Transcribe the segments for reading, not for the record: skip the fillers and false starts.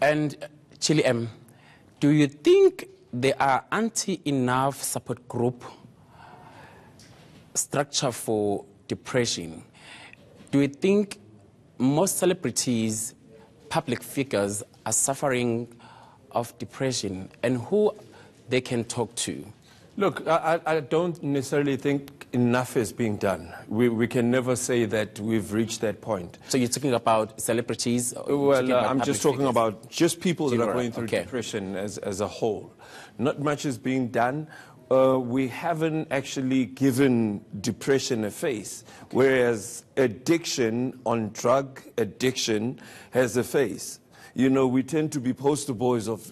And Chili M, do you think there are enough support group structure for depression? Do you think most celebrities, public figures are suffering of depression, and who they can talk to? Look, I don't necessarily think enough is being done. We can never say that we've reached that point. So you're talking about celebrities? Well, I'm just talking about just people that are going through okay. depression as a whole. Not much is being done. We haven't actually given depression a face, whereas addiction on drug addiction has a face. You know, we tend to be poster boys of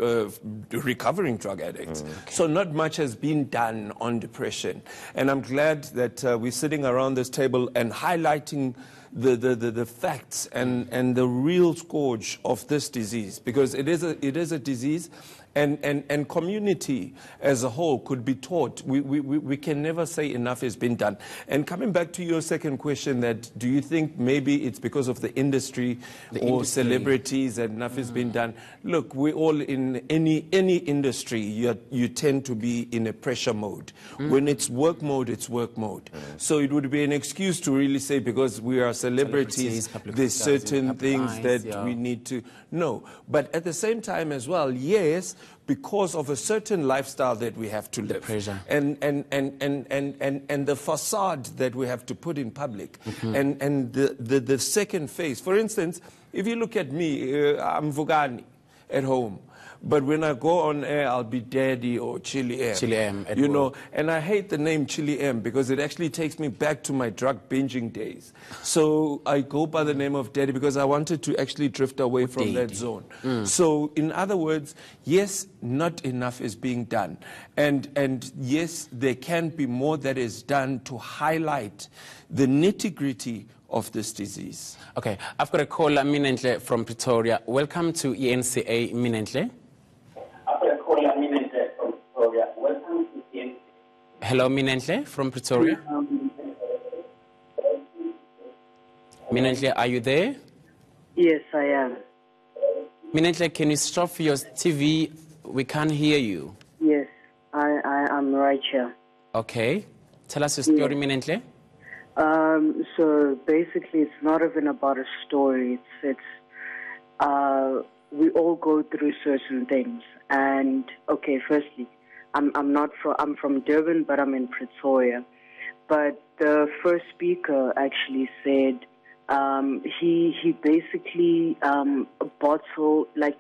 recovering drug addicts. Okay. So not much has been done on depression. And I'm glad that we're sitting around this table and highlighting the facts and the real scourge of this disease, because it is a disease, and community as a whole could be taught. We can never say enough has been done. And coming back to your second question, that do you think maybe it's because of the industry or celebrities that enough has been done? Look, we all in any industry, you tend to be in a pressure mode. When it's work mode, it's work mode. So it would be an excuse to really say because we are celebrities there's certain things that we need to know. But at the same time as well, yes, because of a certain lifestyle that we have to live, and the facade that we have to put in public, and the second phase. For instance, if you look at me, I'm Vugani at home. But when I go on air, I'll be Daddy or Chili M. Chili M, you know, and I hate the name Chili M because it actually takes me back to my drug binging days. So I go by the name of Daddy because I wanted to actually drift away from that zone. So in other words, yes, not enough is being done. And yes, there can be more that is done to highlight the nitty-gritty of this disease. Okay, I've got a caller, Minentle from Pretoria. Welcome to ENCA, Minentle. Hello, Minentle from Pretoria. Minentle, are you there? Yes, I am. Minentle, can you stop your TV? We can't hear you. Yes, I'm right here. Okay. Tell us your story, Minentle. So basically, it's not even about a story. It's we all go through certain things. And okay, firstly, I'm from Durban, but I'm in Pretoria. But the first speaker actually said he basically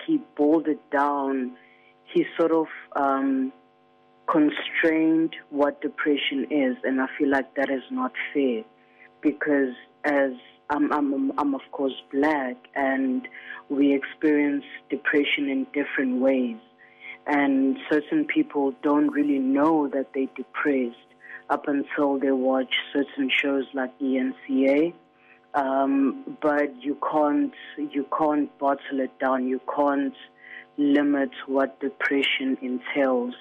he boiled it down. He sort of constrained what depression is, and I feel like that is not fair, because as I'm of course black, and we experience depression in different ways, and certain people don't really know that they're depressed up until they watch certain shows like ENCA. But you can't bottle it down. You can't limit what depression entails,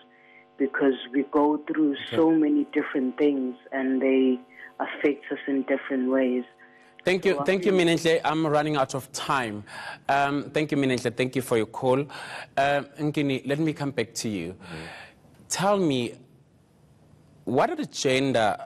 because we go through so many different things and they affect us in different ways. Thank you, Minentle. I'm running out of time. Thank you, Minentle. Thank you for your call. Nkini, let me come back to you. Tell me, what are the gender,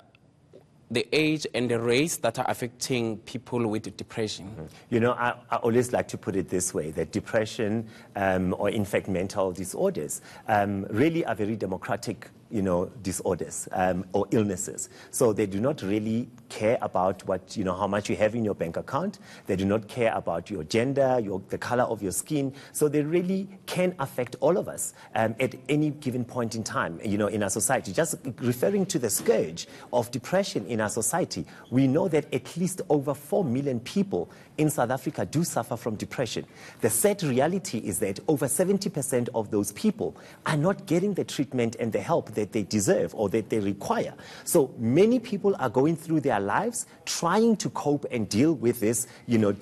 the age and the race that are affecting people with depression? You know, I always like to put it this way, that depression or in fact mental disorders really are very democratic, you know, disorders or illnesses. So they do not really care about what, you know, how much you have in your bank account. They do not care about your gender, the color of your skin. So they really can affect all of us at any given point in time, you know, in our society. Just referring to the scourge of depression in our society, we know that at least over 4 million people in South Africa do suffer from depression. The sad reality is that over 70% of those people are not getting the treatment and the help that they deserve or that they require. So many people are going through their lives trying to cope and deal with this, you know,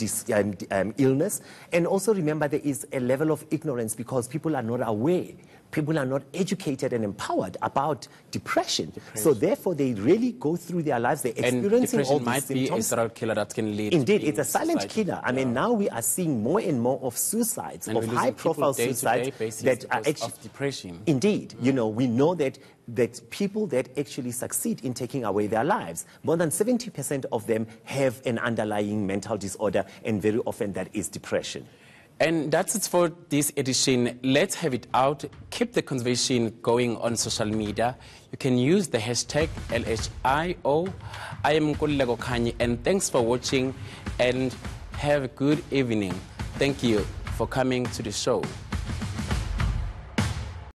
illness. And also remember, there is a level of ignorance because people are not aware people are not educated and empowered about depression. So therefore, they really go through their lives, they're experiencing all these might symptoms. be a serial killer that can lead. Indeed, it's a silent killer. I mean, now we are seeing more and more of suicides, and of high-profile suicides that are actually of depression. Indeed, you know, we know that people that actually succeed in taking away their lives, more than 70% of them have an underlying mental disorder, and very often that is depression. And that's it for this edition. Let's have it out. Keep the conversation going on social media. You can use the hashtag LHIO. I am Nkululeko Khanyi, and thanks for watching, and have a good evening. Thank you for coming to the show.